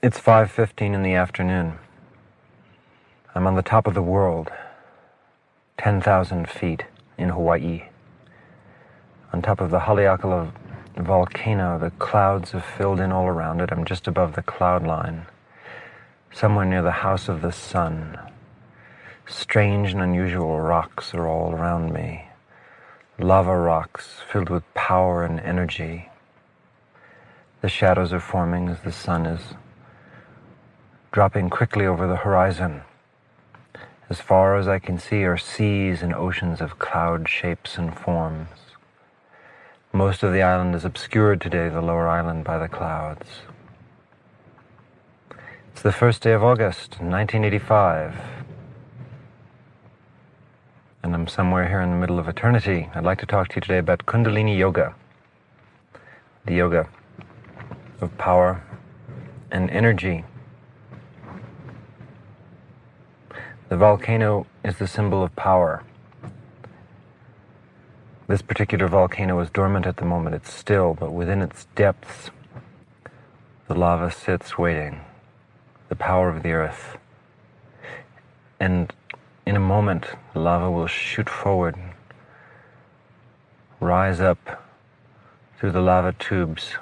It's 5:15 in the afternoon. I'm on the top of the world, 10,000 feet in Hawaii. On top of the Haleakala volcano, the clouds have filled in all around it. I'm just above the cloud line, somewhere near the house of the sun. Strange and unusual rocks are all around me. Lava rocks filled with power and energy. The shadows are forming as the sun is dropping quickly over the horizon. As far as I can see are seas and oceans of cloud shapes and forms. Most of the island is obscured today, the lower island, by the clouds. It's the first day of August, 1985. And I'm somewhere here in the middle of eternity. I'd like to talk to you today about Kundalini Yoga. The yoga of power and energy. The volcano is the symbol of power. This particular volcano is dormant at the moment. It's still, but within its depths, the lava sits waiting, the power of the earth. And in a moment, the lava will shoot forward, rise up through the lava tubes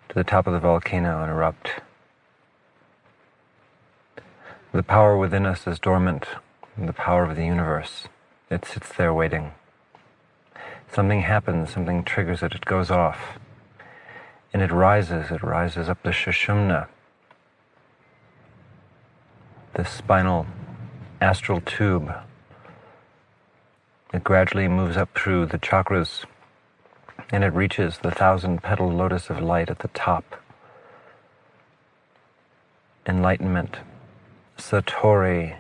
to the top of the volcano and erupt. The power within us is dormant, the power of the universe. It sits there waiting. Something happens, something triggers it, it goes off. And it rises up the Sushumna, the spinal astral tube. It gradually moves up through the chakras, and it reaches the 1,000-petal lotus of light at the top. Enlightenment, satori,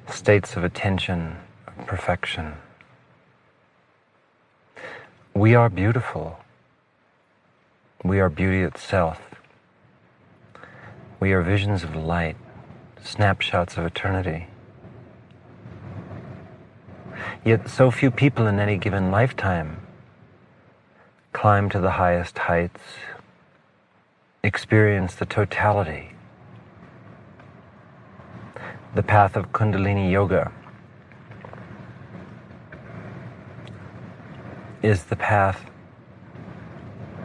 states of attention, of perfection. We are beautiful. We are beauty itself. We are visions of light, snapshots of eternity. Yet so few people in any given lifetime climb to the highest heights, experience the totality. The path of Kundalini Yoga is the path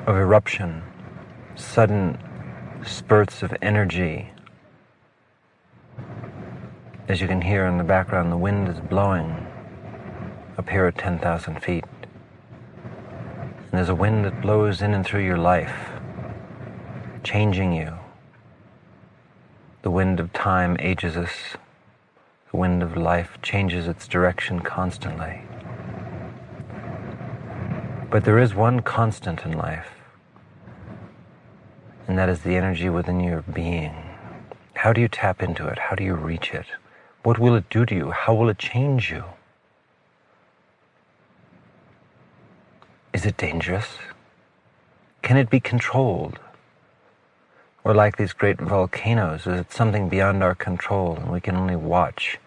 of eruption, sudden spurts of energy. As you can hear in the background, the wind is blowing up here at 10,000 feet. And there's a wind that blows in and through your life, changing you. The wind of time ages us. The wind of life changes its direction constantly. But there is one constant in life, and that is the energy within your being. How do you tap into it? How do you reach it? What will it do to you? How will it change you? Is it dangerous? Can it be controlled? Or like these great volcanoes, is it something beyond our control and we can only watch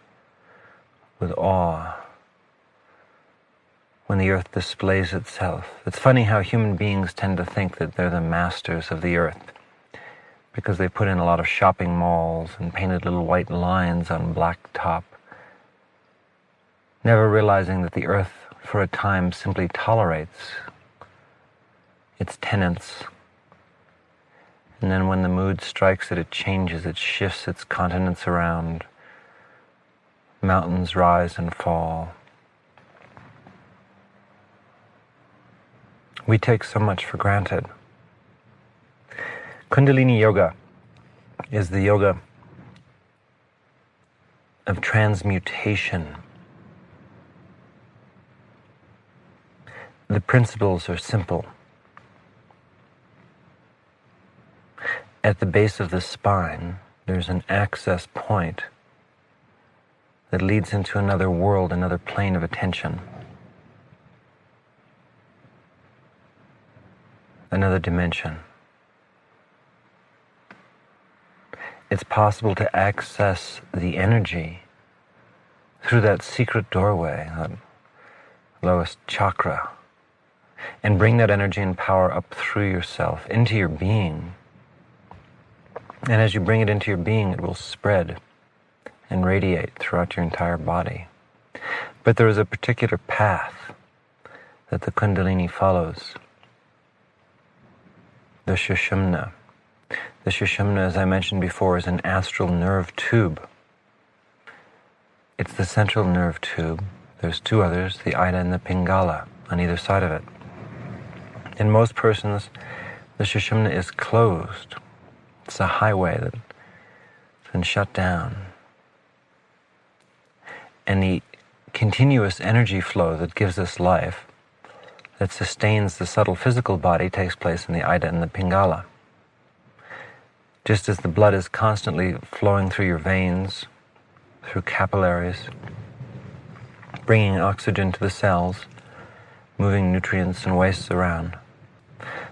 with awe when the earth displays itself? It's funny how human beings tend to think that they're the masters of the earth because they put in a lot of shopping malls and painted little white lines on black top, never realizing that the earth for a time simply tolerates its tenants. And then when the mood strikes it, it changes, it shifts its continents around. Mountains rise and fall. We take so much for granted. Kundalini Yoga is the yoga of transmutation. The principles are simple. At the base of the spine, there's an access point that leads into another world, another plane of attention, another dimension. It's possible to access the energy through that secret doorway, that lowest chakra, and bring that energy and power up through yourself, into your being, And as you bring it into your being, it will spread and radiate throughout your entire body. But there is a particular path that the Kundalini follows. The Sushumna. The Sushumna, as I mentioned before, is an astral nerve tube. It's the central nerve tube. There's two others, the Ida and the Pingala, on either side of it. In most persons, the Sushumna is closed. It's a highway that's been shut down. And the continuous energy flow that gives us life, that sustains the subtle physical body, takes place in the Ida and the Pingala. Just as the blood is constantly flowing through your veins, through capillaries, bringing oxygen to the cells, moving nutrients and wastes around,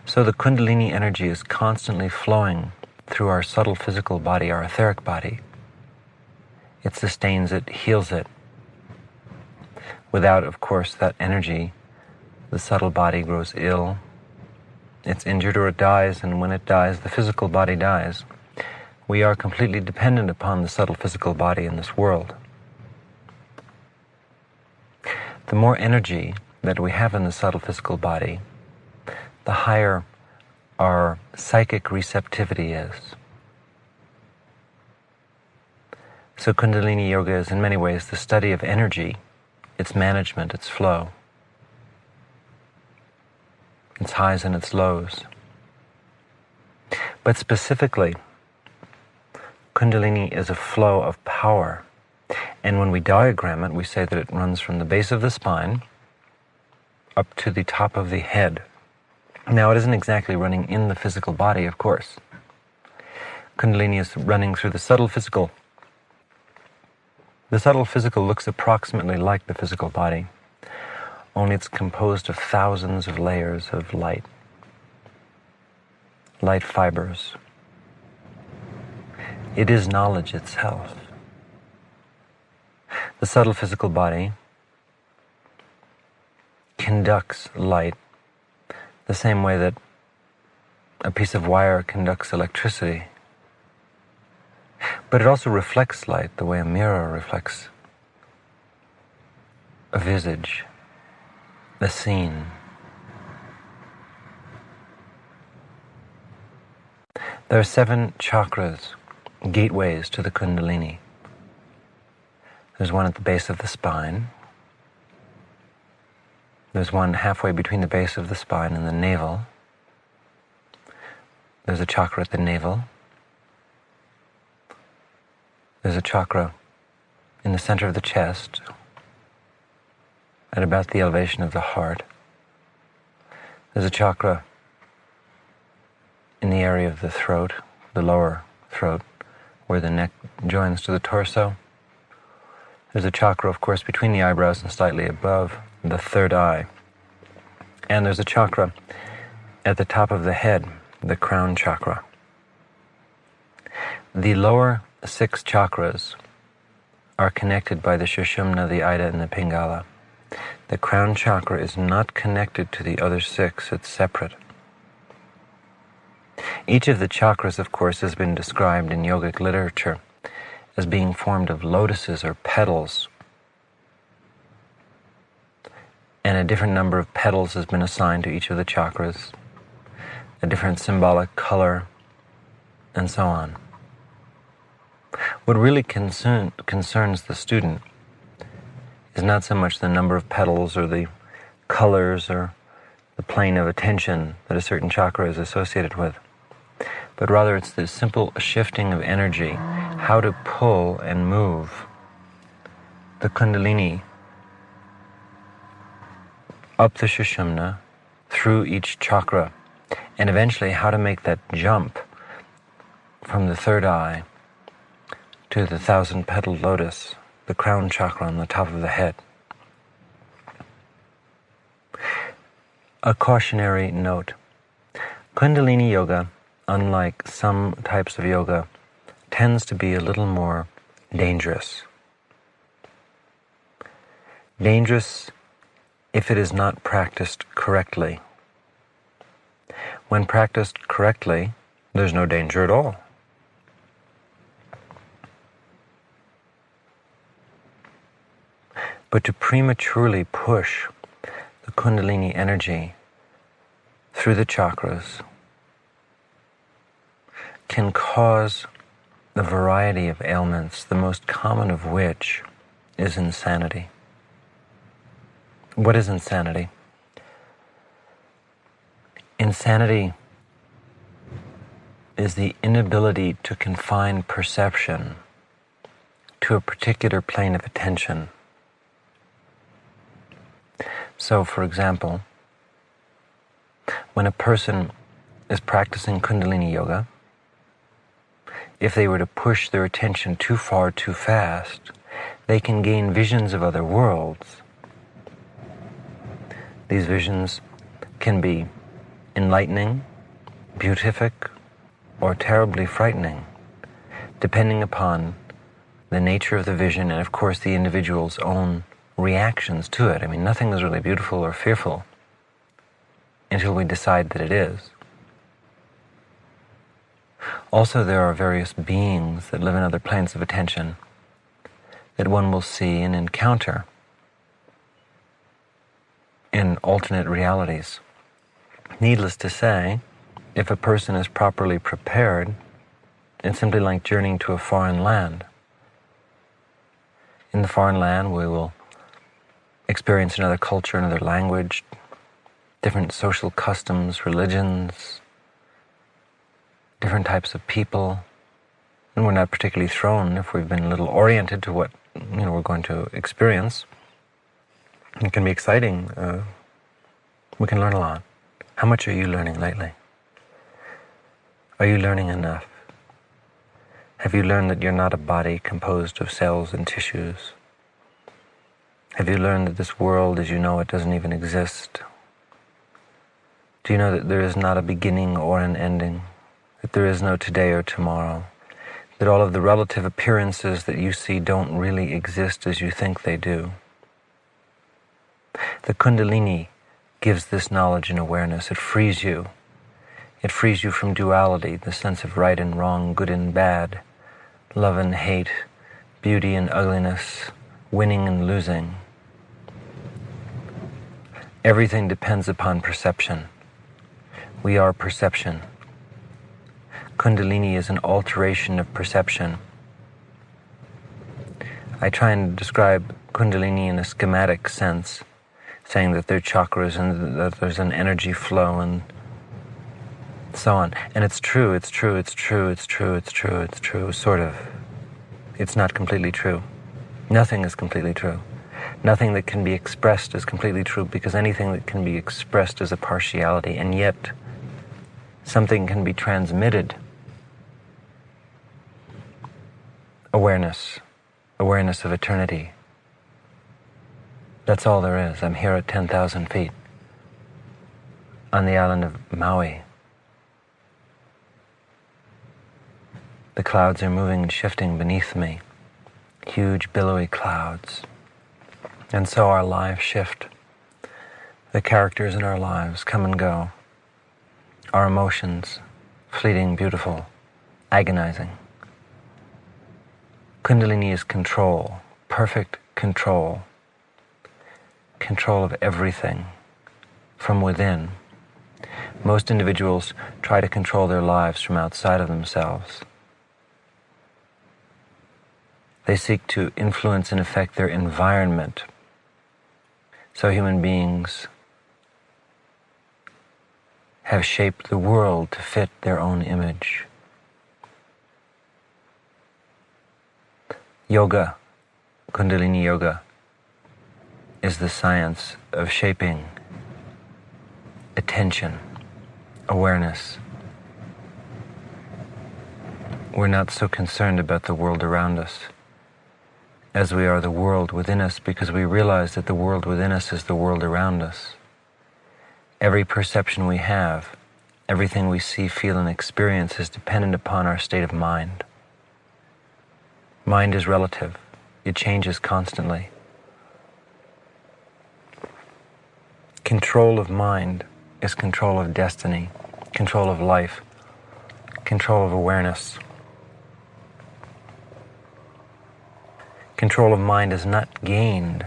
so the Kundalini energy is constantly flowing through our subtle physical body, our etheric body. It sustains it, heals it. Without, of course, that energy, the subtle body grows ill. It's injured or it dies, and when it dies, the physical body dies. We are completely dependent upon the subtle physical body in this world. The more energy that we have in the subtle physical body, the higher our psychic receptivity is. So Kundalini Yoga is in many ways the study of energy, its management, its flow, its highs and its lows. But specifically, Kundalini is a flow of power. And when we diagram it, we say that it runs from the base of the spine up to the top of the head. Now, it isn't exactly running in the physical body, of course. Kundalini is running through the subtle physical. The subtle physical looks approximately like the physical body, only it's composed of thousands of layers of light fibers. It is knowledge itself. The subtle physical body conducts light the same way that a piece of wire conducts electricity. But it also reflects light the way a mirror reflects a visage, a scene. There are 7 chakras, gateways to the Kundalini. There's one at the base of the spine. There's one halfway between the base of the spine and the navel. There's a chakra at the navel. There's a chakra in the center of the chest, at about the elevation of the heart. There's a chakra in the area of the throat, the lower throat, where the neck joins to the torso. There's a chakra, of course, between the eyebrows and slightly above the third eye. And there's a chakra at the top of the head, the crown chakra. The lower 6 chakras are connected by the Sushumna, the Ida, and the Pingala. The crown chakra is not connected to the other 6, it's separate. Each of the chakras, of course, has been described in yogic literature as being formed of lotuses or petals. And a different number of petals has been assigned to each of the chakras, a different symbolic color, and so on. What really concerns the student is not so much the number of petals or the colors or the plane of attention that a certain chakra is associated with, but rather it's the simple shifting of energy, how to pull and move the Kundalini up the Sushumna, through each chakra, and eventually how to make that jump from the third eye to the 1,000-petaled lotus, the crown chakra on the top of the head. A cautionary note. Kundalini yoga, unlike some types of yoga, tends to be a little more dangerous. Dangerous if it is not practiced correctly. When practiced correctly, there's no danger at all. But to prematurely push the Kundalini energy through the chakras can cause a variety of ailments, the most common of which is insanity. What is insanity? Insanity is the inability to confine perception to a particular plane of attention. So, for example, when a person is practicing Kundalini yoga, if they were to push their attention too far, too fast, they can gain visions of other worlds. These visions can be enlightening, beatific, or terribly frightening, depending upon the nature of the vision and, of course, the individual's own reactions to it. I mean, nothing is really beautiful or fearful until we decide that it is. Also, there are various beings that live in other planes of attention that one will see and encounter in alternate realities. Needless to say, if a person is properly prepared, it's simply like journeying to a foreign land. In the foreign land, we will experience another culture, another language, different social customs, religions, different types of people, and we're not particularly thrown if we've been a little oriented to what we're going to experience. It can be exciting. We can learn a lot. How much are you learning lately? Are you learning enough? Have you learned that you're not a body composed of cells and tissues? Have you learned that this world as you know it doesn't even exist? Do you know that there is not a beginning or an ending? That there is no today or tomorrow? That all of the relative appearances that you see don't really exist as you think they do? The Kundalini gives this knowledge and awareness. It frees you. It frees you from duality, the sense of right and wrong, good and bad, love and hate, beauty and ugliness, winning and losing. Everything depends upon perception. We are perception. Kundalini is an alteration of perception. I try and describe Kundalini in a schematic sense, saying that there are chakras and that there's an energy flow and so on. And it's true, sort of. It's not completely true. Nothing is completely true. Nothing that can be expressed is completely true, because anything that can be expressed is a partiality, and yet something can be transmitted. Awareness of eternity. That's all there is. I'm here at 10,000 feet on the island of Maui. The clouds are moving and shifting beneath me, huge billowy clouds. And so our lives shift. The characters in our lives come and go. Our emotions, fleeting, beautiful, agonizing. Kundalini is control, perfect control. Control of everything from within. Most individuals try to control their lives from outside of themselves. They seek to influence and affect their environment. So human beings have shaped the world to fit their own image. Yoga, Kundalini yoga, is the science of shaping attention, awareness. We're not so concerned about the world around us as we are the world within us, because we realize that the world within us is the world around us. Every perception we have, everything we see, feel, and experience is dependent upon our state of mind. Mind is relative. It changes constantly. Control of mind is control of destiny, control of life, control of awareness. Control of mind is not gained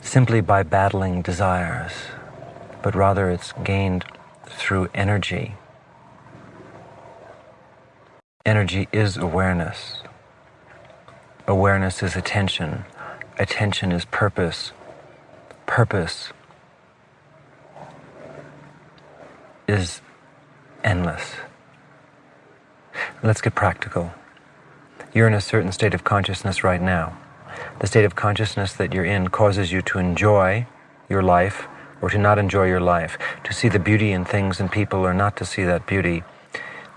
simply by battling desires, but rather it's gained through energy. Energy is awareness. Awareness is attention. Attention is purpose. Purpose is endless. Let's get practical. You're in a certain state of consciousness right now. The state of consciousness that you're in causes you to enjoy your life or to not enjoy your life, to see the beauty in things and people or not to see that beauty,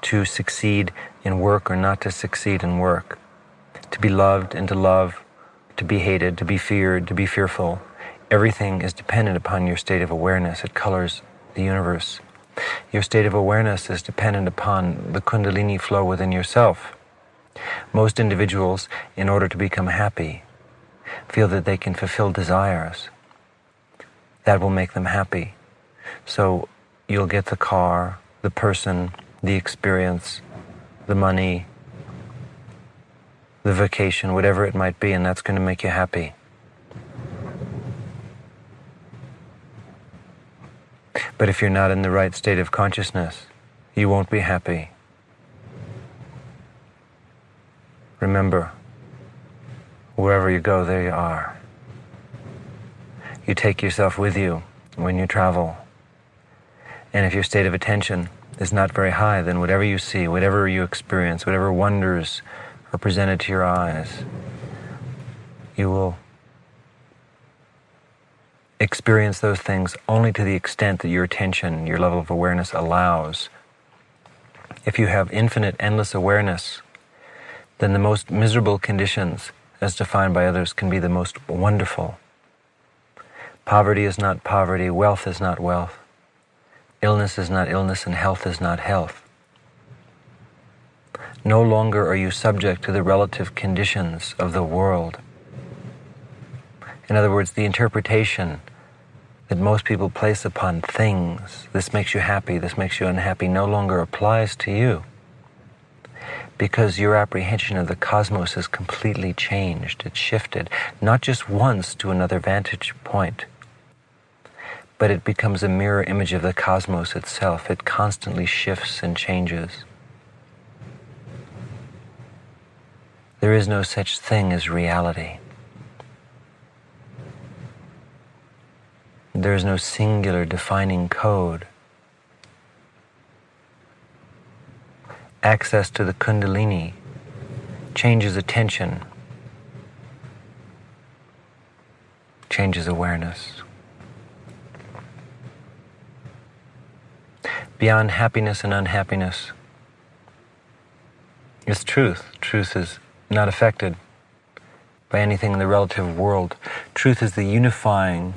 to succeed in work or not to succeed in work, to be loved and to love, to be hated, to be feared, to be fearful. Everything is dependent upon your state of awareness. It colors the universe. Your state of awareness is dependent upon the Kundalini flow within yourself. Most individuals, in order to become happy, feel that they can fulfill desires. That will make them happy. So you'll get the car, the person, the experience, the money, the vacation, whatever it might be, and that's going to make you happy. But if you're not in the right state of consciousness, you won't be happy. Remember, wherever you go, there you are. You take yourself with you when you travel. And if your state of attention is not very high, then whatever you see, whatever you experience, whatever wonders are presented to your eyes, you will experience those things only to the extent that your attention, your level of awareness allows. If you have infinite, endless awareness, then the most miserable conditions, as defined by others, can be the most wonderful. Poverty is not poverty, wealth is not wealth, illness is not illness, and health is not health. No longer are you subject to the relative conditions of the world. In other words, the interpretation that most people place upon things, this makes you happy, this makes you unhappy, no longer applies to you, because your apprehension of the cosmos is completely changed. It's shifted, not just once to another vantage point, but it becomes a mirror image of the cosmos itself. It constantly shifts and changes. There is no such thing as reality. There is no singular defining code. Access to the Kundalini changes attention, changes awareness. Beyond happiness and unhappiness is truth. Truth is not affected by anything in the relative world. Truth is the unifying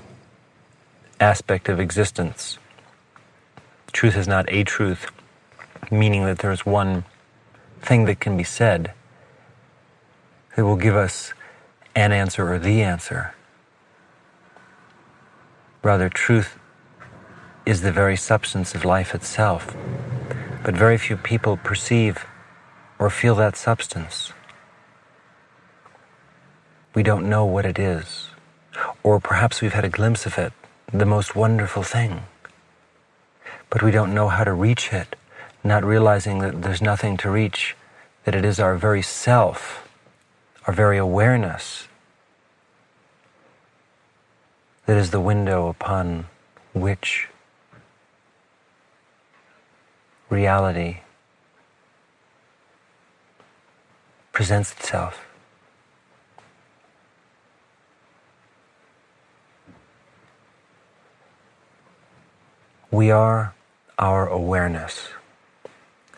aspect of existence. Truth is not a truth, meaning that there's one thing that can be said that will give us an answer or the answer. Rather, truth is the very substance of life itself, but very few people perceive or feel that substance. We don't know what it is, or perhaps we've had a glimpse of it, the most wonderful thing, but we don't know how to reach it, not realizing that there's nothing to reach, that it is our very self, our very awareness, that is the window upon which reality presents itself. We are our awareness,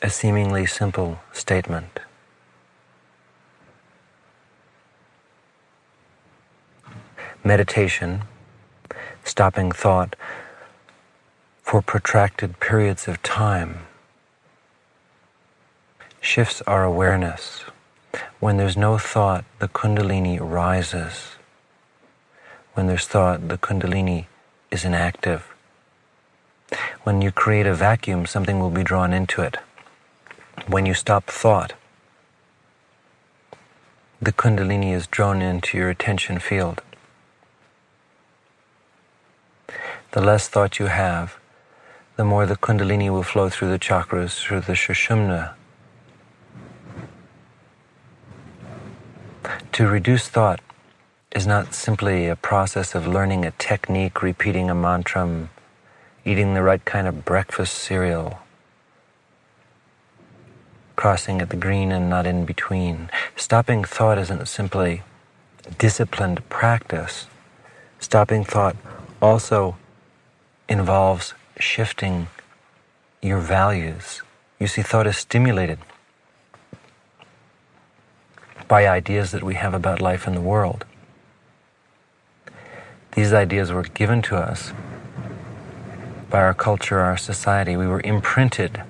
a seemingly simple statement. Meditation, stopping thought for protracted periods of time, shifts our awareness. When there's no thought, the Kundalini rises. When there's thought, the Kundalini is inactive. When you create a vacuum, something will be drawn into it. When you stop thought, the Kundalini is drawn into your attention field. The less thought you have, the more the Kundalini will flow through the chakras, through the Sushumna. To reduce thought is not simply a process of learning a technique, repeating a mantra, eating the right kind of breakfast cereal, crossing at the green and not in between. Stopping thought isn't simply disciplined practice. Stopping thought also involves shifting your values. You see, thought is stimulated by ideas that we have about life in the world. These ideas were given to us by our culture, our society. We were imprinted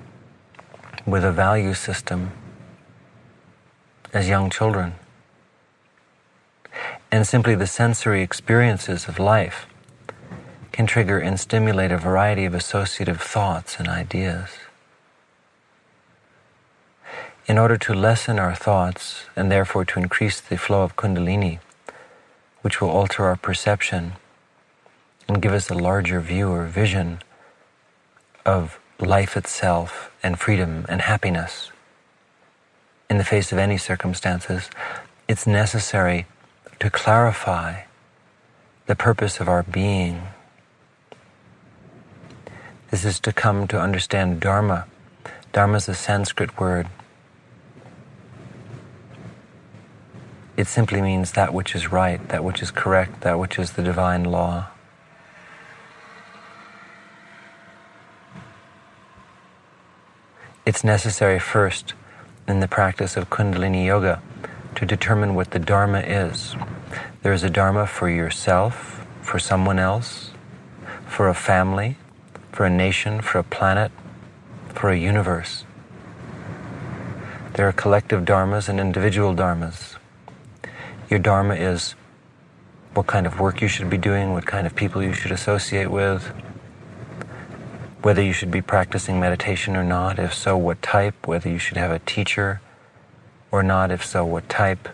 with a value system as young children. And simply the sensory experiences of life can trigger and stimulate a variety of associative thoughts and ideas. In order to lessen our thoughts and therefore to increase the flow of Kundalini, which will alter our perception and give us a larger view or vision of life itself and freedom and happiness in the face of any circumstances, it's necessary to clarify the purpose of our being. This is to come to understand Dharma. Dharma is a Sanskrit word. It simply means that which is right, that which is correct, that which is the divine law. It's necessary first in the practice of Kundalini Yoga to determine what the Dharma is. There is a Dharma for yourself, for someone else, for a family, for a nation, for a planet, for a universe. There are collective dharmas and individual dharmas. Your dharma is what kind of work you should be doing, what kind of people you should associate with, whether you should be practicing meditation or not, if so, what type, whether you should have a teacher or not, if so, what type,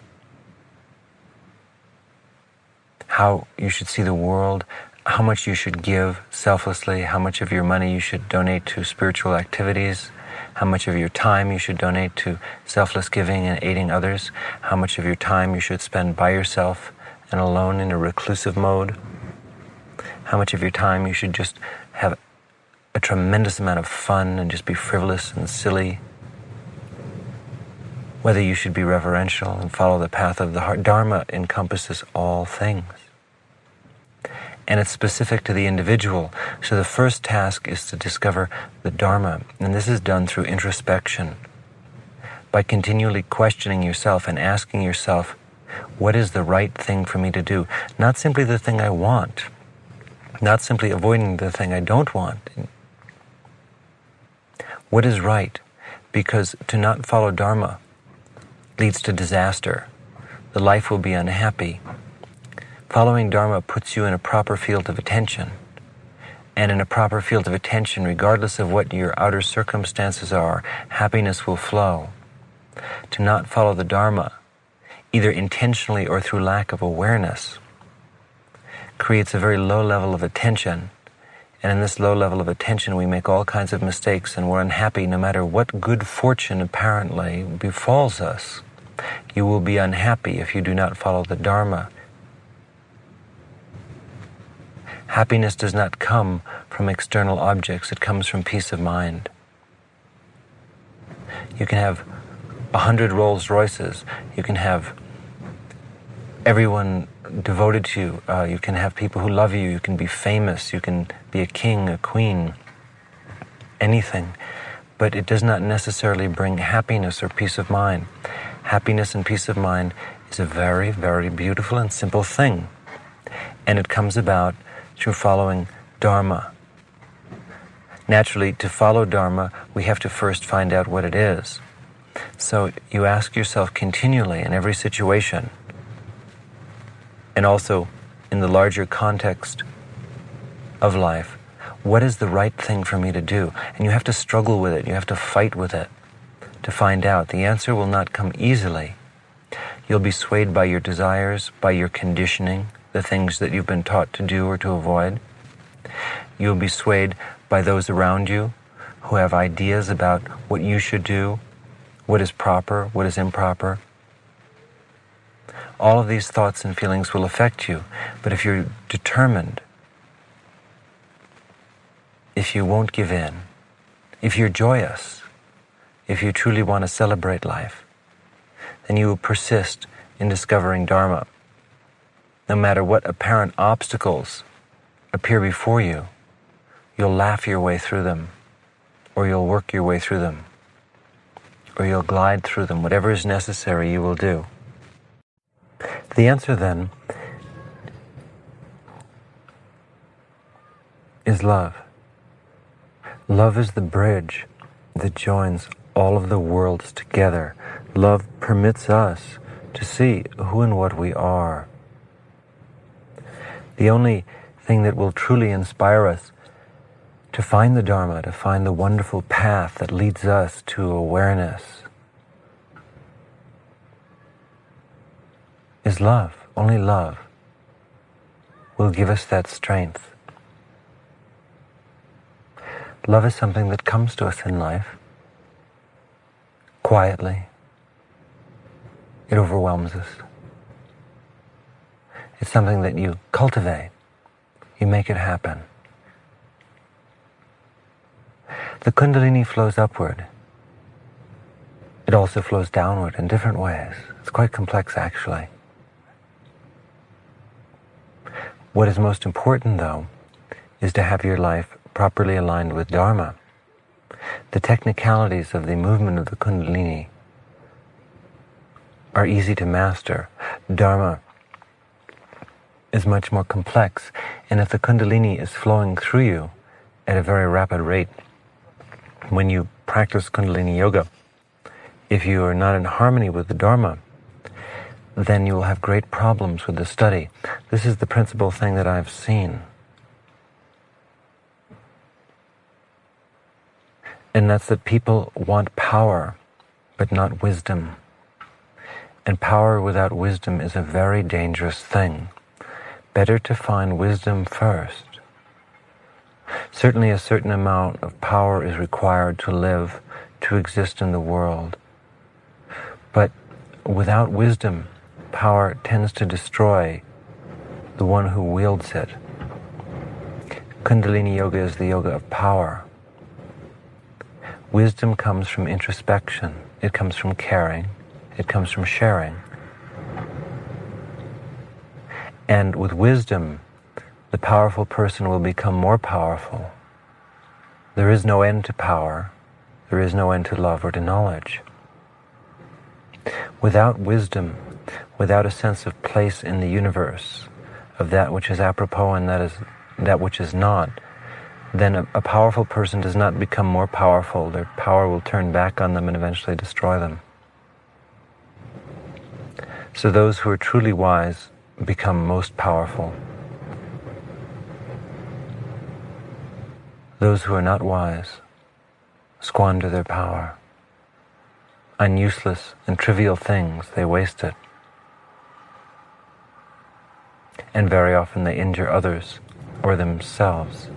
how you should see the world, how much you should give selflessly, how much of your money you should donate to spiritual activities, how much of your time you should donate to selfless giving and aiding others, how much of your time you should spend by yourself and alone in a reclusive mode, how much of your time you should just have a tremendous amount of fun and just be frivolous and silly, whether you should be reverential and follow the path of the heart. Dharma encompasses all things. And it's specific to the individual. So the first task is to discover the Dharma. And this is done through introspection, by continually questioning yourself and asking yourself, what is the right thing for me to do? Not simply the thing I want, not simply avoiding the thing I don't want. What is right? Because to not follow Dharma leads to disaster. The life will be unhappy. Following Dharma puts you in a proper field of attention. And in a proper field of attention, regardless of what your outer circumstances are, happiness will flow. To not follow the Dharma, either intentionally or through lack of awareness, creates a very low level of attention. And in this low level of attention, we make all kinds of mistakes and we're unhappy no matter what good fortune apparently befalls us. You will be unhappy if you do not follow the Dharma. Happiness does not come from external objects, it comes from peace of mind. You can have 100 Rolls Royces, you can have everyone devoted to you, you can have people who love you, you can be famous, you can be a king, a queen, anything. But it does not necessarily bring happiness or peace of mind. Happiness and peace of mind is a very, very beautiful and simple thing. And it comes about through following Dharma. Naturally, to follow Dharma, we have to first find out what it is. So you ask yourself continually in every situation, and also in the larger context of life, what is the right thing for me to do? And you have to struggle with it, you have to fight with it to find out. The answer will not come easily. You'll be swayed by your desires, by your conditioning, the things that you've been taught to do or to avoid. You will be swayed by those around you who have ideas about what you should do, what is proper, what is improper. All of these thoughts and feelings will affect you, but if you're determined, if you won't give in, if you're joyous, if you truly want to celebrate life, then you will persist in discovering Dharma. No matter what apparent obstacles appear before you, you'll laugh your way through them, or you'll work your way through them, or you'll glide through them. Whatever is necessary, you will do. The answer then is love. Love is the bridge that joins all of the worlds together. Love permits us to see who and what we are. The only thing that will truly inspire us to find the Dharma, to find the wonderful path that leads us to awareness, is love. Only love will give us that strength. Love is something that comes to us in life quietly. It overwhelms us. It's something that you cultivate. You make it happen. The Kundalini flows upward. It also flows downward in different ways. It's quite complex, actually. What is most important, though, is to have your life properly aligned with Dharma. The technicalities of the movement of the Kundalini are easy to master. Dharma is much more complex, and if the Kundalini is flowing through you at a very rapid rate, when you practice Kundalini Yoga, if you are not in harmony with the Dharma, then you will have great problems with the study. This is the principal thing that I've seen. And that's that people want power, but not wisdom. And power without wisdom is a very dangerous thing. Better to find wisdom first. Certainly a certain amount of power is required to live, to exist in the world. But without wisdom, power tends to destroy the one who wields it. Kundalini Yoga is the yoga of power. Wisdom comes from introspection. It comes from caring. It comes from sharing. And with wisdom, the powerful person will become more powerful. There is no end to power. There is no end to love or to knowledge. Without wisdom, without a sense of place in the universe, of that which is apropos and that which is not, then a powerful person does not become more powerful. Their power will turn back on them and eventually destroy them. So those who are truly wise become most powerful. Those who are not wise squander their power. On useless and trivial things, they waste it. And very often they injure others or themselves.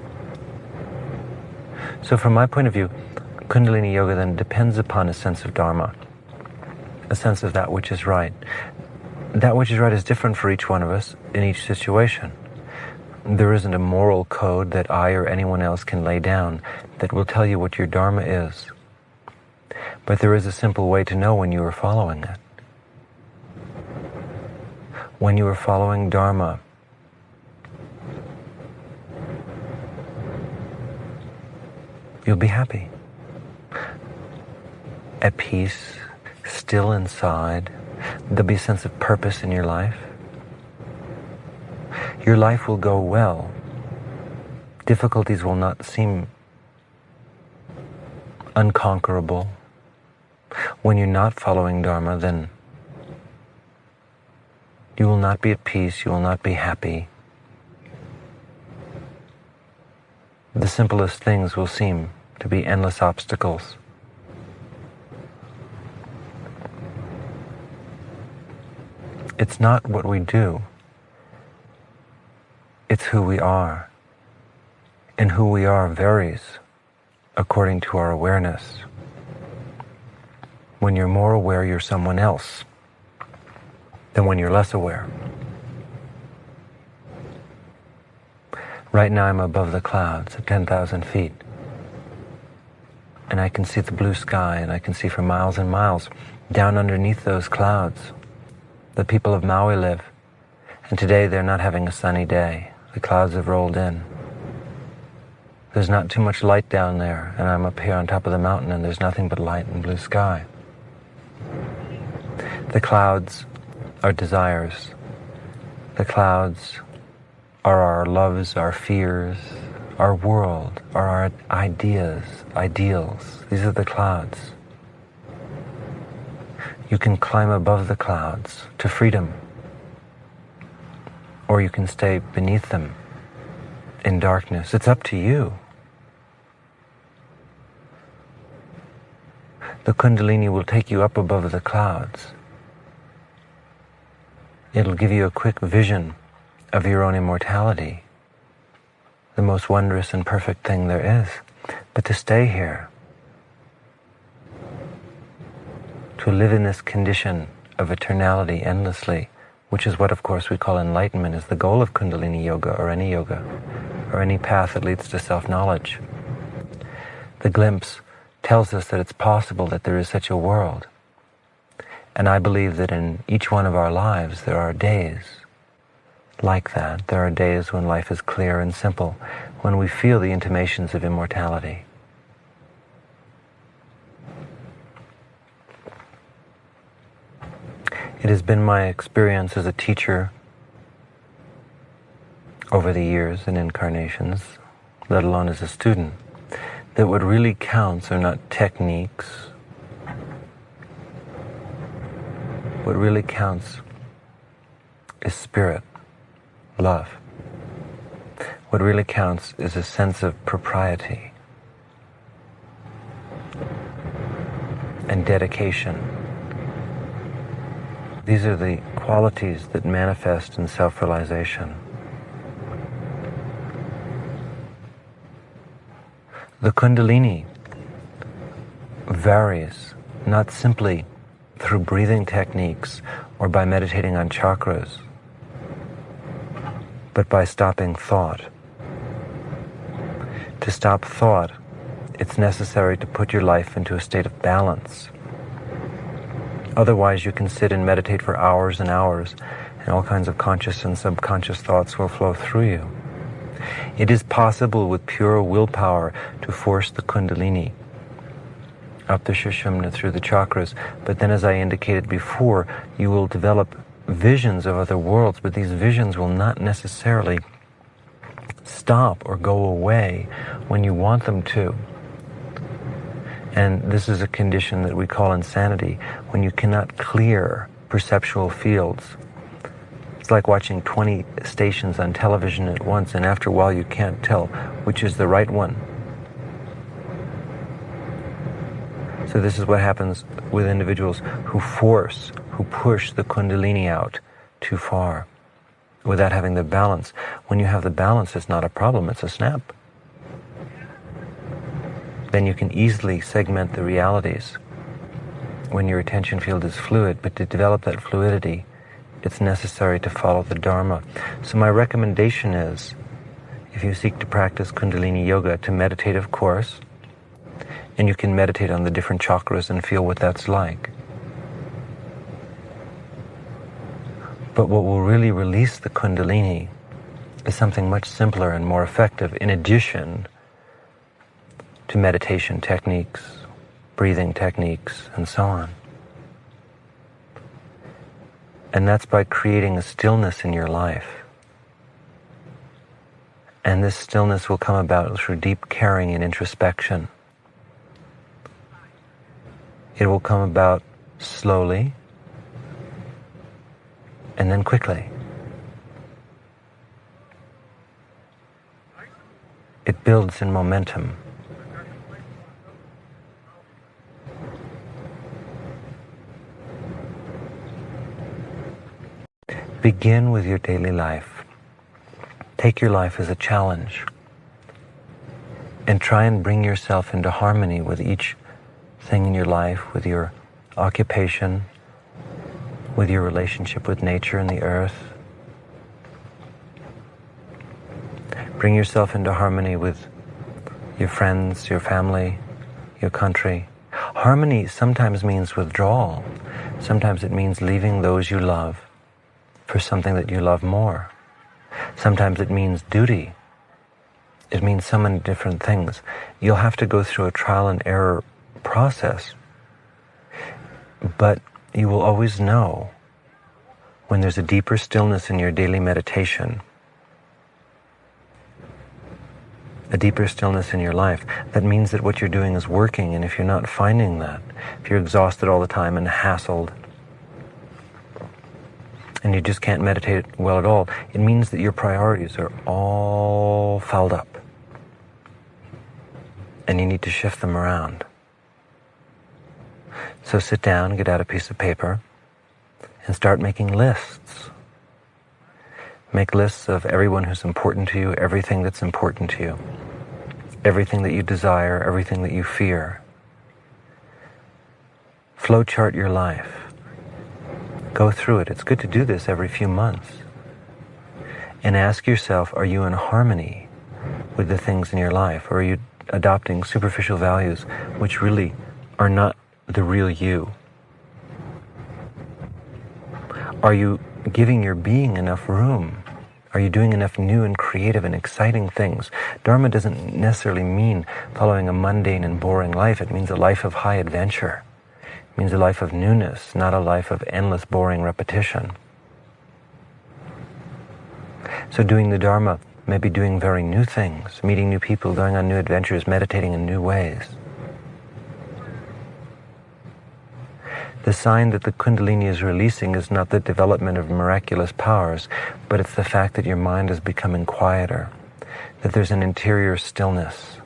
So from my point of view, Kundalini Yoga then depends upon a sense of Dharma, a sense of that which is right. That which is right is different for each one of us in each situation. There isn't a moral code that I or anyone else can lay down that will tell you what your Dharma is. But there is a simple way to know when you are following it. When you are following Dharma, you'll be happy, at peace, still inside. There'll be a sense of purpose in your life. Your life will go well. Difficulties will not seem unconquerable. When you're not following Dharma, then you will not be at peace, you will not be happy. The simplest things will seem to be endless obstacles. It's not what we do, it's who we are. and who we are varies according to our awareness. When you're more aware, you're someone else than when you're less aware. Right now I'm above the clouds at 10,000 feet. And I can see the blue sky, and I can see for miles and miles down underneath those clouds the people of Maui live. And today they're not having a sunny day. The clouds have rolled in. There's not too much light down there, and I'm up here on top of the mountain, and there's nothing but light and blue sky. The clouds are desires. The clouds are our loves, our fears, our world, are our ideas, ideals. These are the clouds. You can climb above the clouds to freedom, or you can stay beneath them in darkness. It's up to you. The Kundalini will take you up above the clouds. It'll give you a quick vision of your own immortality, the most wondrous and perfect thing there is. But to stay here, to live in this condition of eternality endlessly, which is what, of course, we call enlightenment, is the goal of Kundalini yoga, or any path that leads to self-knowledge. The glimpse tells us that it's possible that there is such a world. And I believe that in each one of our lives there are days like that. There are days when life is clear and simple, when we feel the intimations of immortality. It has been my experience as a teacher over the years and incarnations, let alone as a student, that what really counts are not techniques. What really counts is spirit, love. What really counts is a sense of propriety and dedication. These are the qualities that manifest in self-realization. The Kundalini varies not simply through breathing techniques or by meditating on chakras, but by stopping thought. To stop thought, it's necessary to put your life into a state of balance. Otherwise, you can sit and meditate for hours and hours, and all kinds of conscious and subconscious thoughts will flow through you. It is possible with pure willpower to force the Kundalini up the Sushumna through the chakras, but then, as I indicated before, you will develop visions of other worlds, but these visions will not necessarily stop or go away when you want them to. And this is a condition that we call insanity, when you cannot clear perceptual fields. It's like watching 20 stations on television at once, and after a while you can't tell which is the right one. So this is what happens with individuals who push the Kundalini out too far without having the balance. When you have the balance, it's not a problem, it's a snap. Then you can easily segment the realities when your attention field is fluid, but to develop that fluidity, it's necessary to follow the Dharma. So my recommendation is, if you seek to practice Kundalini yoga, to meditate, of course, and you can meditate on the different chakras and feel what that's like. But what will really release the Kundalini is something much simpler and more effective, in addition to meditation techniques, breathing techniques, and so on. And that's by creating a stillness in your life. And this stillness will come about through deep caring and introspection. It will come about slowly and then quickly. It builds in momentum. Begin with your daily life. Take your life as a challenge. And try and bring yourself into harmony with each thing in your life, with your occupation, with your relationship with nature and the earth. Bring yourself into harmony with your friends, your family, your country. Harmony sometimes means withdrawal. Sometimes it means leaving those you love for something that you love more. Sometimes it means duty. It means so many different things. You'll have to go through a trial and error process, but you will always know when there's a deeper stillness in your daily meditation, a deeper stillness in your life. That means that what you're doing is working, and if you're not finding that, if you're exhausted all the time and hassled, and you just can't meditate well at all, it means that your priorities are all fouled up. And you need to shift them around. So sit down, get out a piece of paper, and start making lists. Make lists of everyone who's important to you, everything that's important to you, everything that you desire, everything that you fear. Flowchart your life. Go through it. It's good to do this every few months. And ask yourself, are you in harmony with the things in your life? Or are you adopting superficial values which really are not the real you? Are you giving your being enough room? Are you doing enough new and creative and exciting things? Dharma doesn't necessarily mean following a mundane and boring life. It means a life of high adventure. It means a life of newness, not a life of endless boring repetition. So doing the Dharma may be doing very new things, meeting new people, going on new adventures, meditating in new ways. The sign that the Kundalini is releasing is not the development of miraculous powers, but it's the fact that your mind is becoming quieter, that there's an interior stillness.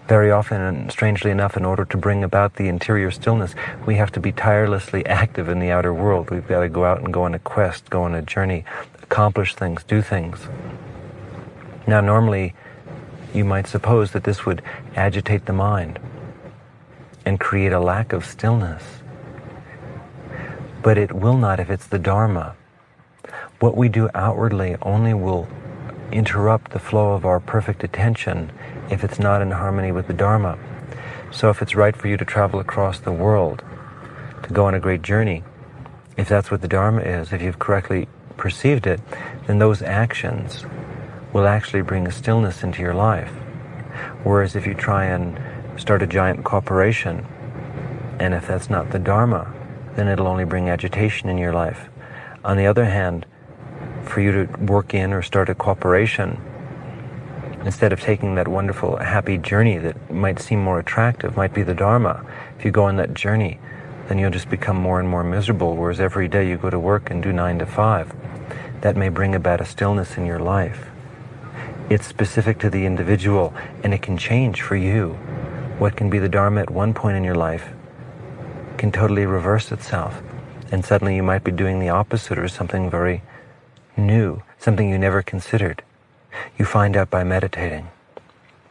Very often, and strangely enough, in order to bring about the interior stillness, we have to be tirelessly active in the outer world. We've got to go out and go on a quest, go on a journey, accomplish things, do things. Now, normally, you might suppose that this would agitate the mind and create a lack of stillness. But it will not if it's the Dharma. What we do outwardly only will interrupt the flow of our perfect attention if it's not in harmony with the Dharma. So if it's right for you to travel across the world, to go on a great journey, if that's what the Dharma is, if you've correctly perceived it, then those actions will actually bring a stillness into your life. Whereas if you try and start a giant corporation, and if that's not the Dharma, then it'll only bring agitation in your life. On the other hand, for you to work in or start a corporation, instead of taking that wonderful, happy journey that might seem more attractive, might be the Dharma, if you go on that journey, then you'll just become more and more miserable, whereas every day you go to work and do 9 to 5. That may bring about a stillness in your life. It's specific to the individual, and it can change for you. What can be the Dharma at one point in your life can totally reverse itself, and suddenly you might be doing the opposite or something very new, something you never considered. You find out by meditating,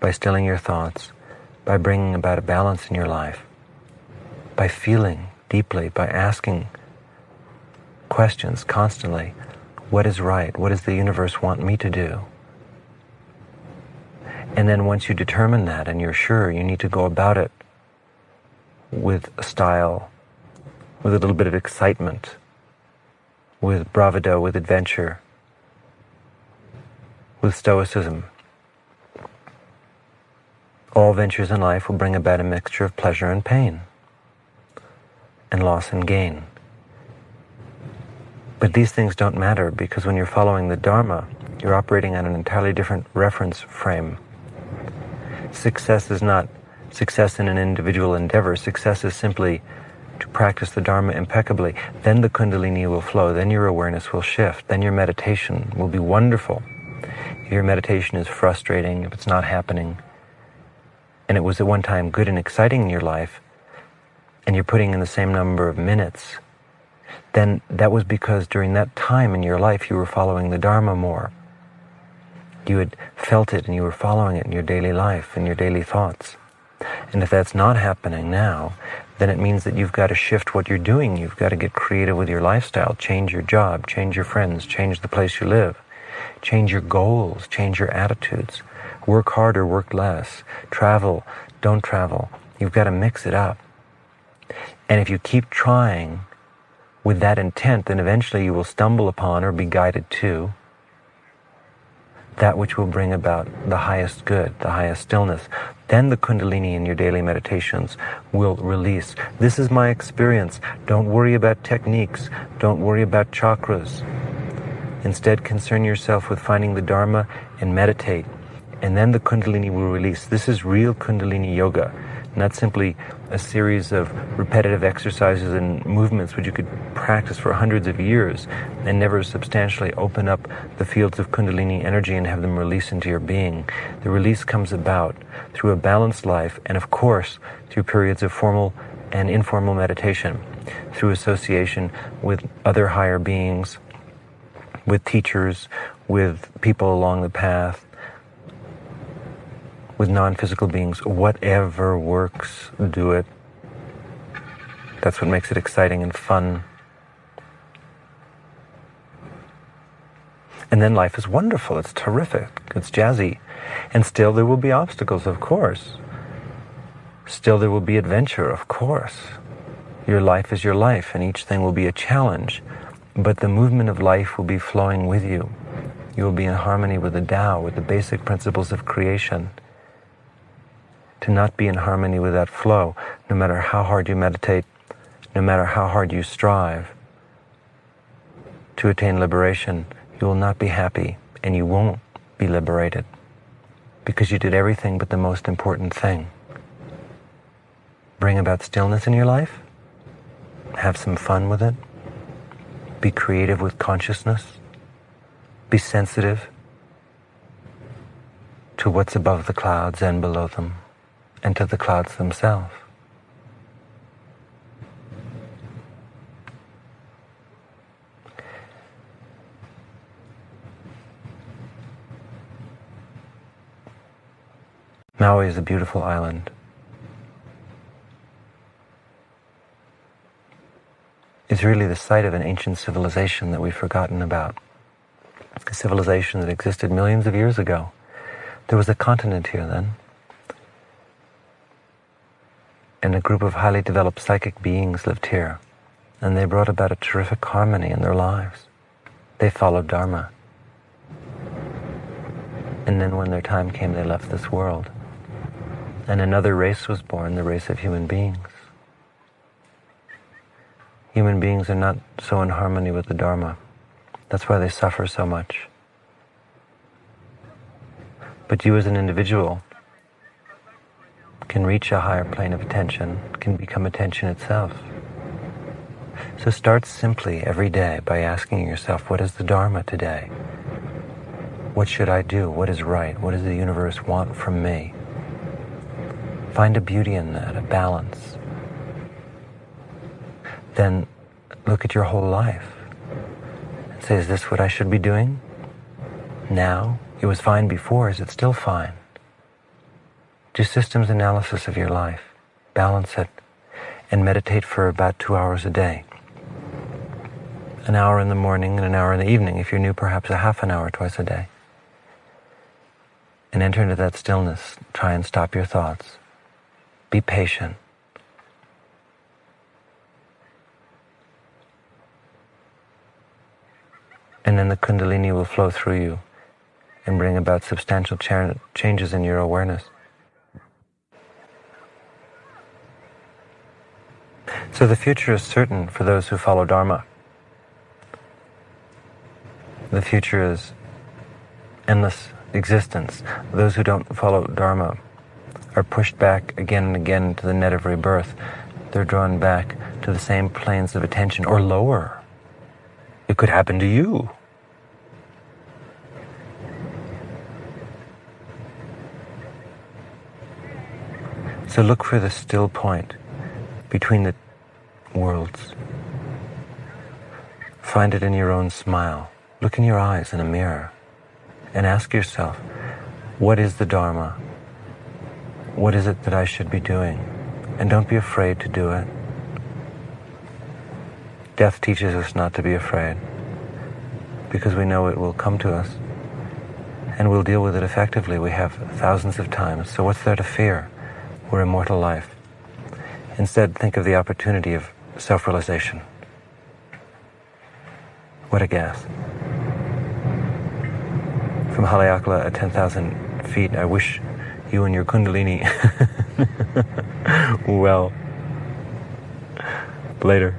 by stilling your thoughts, by bringing about a balance in your life, by feeling deeply, by asking questions constantly. What is right? What does the universe want me to do? And then once you determine that and you're sure, you need to go about it with style, with a little bit of excitement, with bravado, with adventure, with stoicism. All ventures in life will bring about a mixture of pleasure and pain, and loss and gain. But these things don't matter, because when you're following the Dharma, you're operating on an entirely different reference frame. Success is not success in an individual endeavor. Success is simply to practice the Dharma impeccably. Then the Kundalini will flow. Then your awareness will shift. Then your meditation will be wonderful. If your meditation is frustrating, if it's not happening, and it was at one time good and exciting in your life, and you're putting in the same number of minutes, then that was because during that time in your life you were following the Dharma more. you had felt it and you were following it in your daily life, in your daily thoughts. And if that's not happening now, then it means that you've got to shift what you're doing. You've got to get creative with your lifestyle, change your job, change your friends, change the place you live, change your goals, change your attitudes. Work harder, work less. Travel, don't travel. You've got to mix it up. And if you keep trying with that intent, then eventually you will stumble upon or be guided to that which will bring about the highest good, the highest stillness. Then the Kundalini in your daily meditations will release. This is my experience. Don't worry about techniques. Don't worry about chakras. Instead, concern yourself with finding the Dharma and meditate. And then the Kundalini will release. This is real Kundalini yoga, not simply a series of repetitive exercises and movements which you could practice for hundreds of years and never substantially open up the fields of Kundalini energy and have them release into your being. The release comes about through a balanced life and, of course, through periods of formal and informal meditation, through association with other higher beings, with teachers, with people along the path, with non-physical beings. Whatever works, do it. That's what makes it exciting and fun. And then life is wonderful, it's terrific, it's jazzy. And still there will be obstacles, of course. Still there will be adventure, of course. Your life is your life, and each thing will be a challenge. But the movement of life will be flowing with you. You will be in harmony with the Tao, with the basic principles of creation. To not be in harmony with that flow, no matter how hard you meditate, no matter how hard you strive to attain liberation, you will not be happy and you won't be liberated because you did everything but the most important thing. Bring about stillness in your life, have some fun with it, be creative with consciousness, be sensitive to what's above the clouds and below them, and to the clouds themselves. Maui is a beautiful island. It's really the site of an ancient civilization that we've forgotten about. A civilization that existed millions of years ago. There was a continent here then. And a group of highly developed psychic beings lived here, and they brought about a terrific harmony in their lives. They followed Dharma. And then when their time came, they left this world. And another race was born, the race of human beings. Human beings are not so in harmony with the Dharma. That's why they suffer so much. But you as an individual can reach a higher plane of attention, can become attention itself. So start simply every day by asking yourself, what is the Dharma today? What should I do? What is right? What does the universe want from me? Find a beauty in that, a balance. Then look at your whole life and say, is this what I should be doing now? It was fine before, is it still fine? Do systems analysis of your life, balance it, and meditate for about 2 hours a day. An hour in the morning and an hour in the evening. If you're new, perhaps a half an hour twice a day. And enter into that stillness. Try and stop your thoughts. Be patient. And then the Kundalini will flow through you and bring about substantial changes in your awareness. So the future is certain for those who follow Dharma. The future is endless existence. Those who don't follow Dharma are pushed back again and again to the net of rebirth. They're drawn back to the same planes of attention or lower. It could happen to you. So look for the still point between the worlds. Find it in your own smile. Look in your eyes in a mirror and ask yourself, what is the Dharma? What is it that I should be doing? And don't be afraid to do it. Death teaches us not to be afraid, because we know it will come to us, and we'll deal with it effectively. We have thousands of times, so what's there to fear? We're immortal life. Instead, think of the opportunity of self-realization. What a gas. From Haleakala at 10,000 feet, I wish you and your Kundalini well. Later.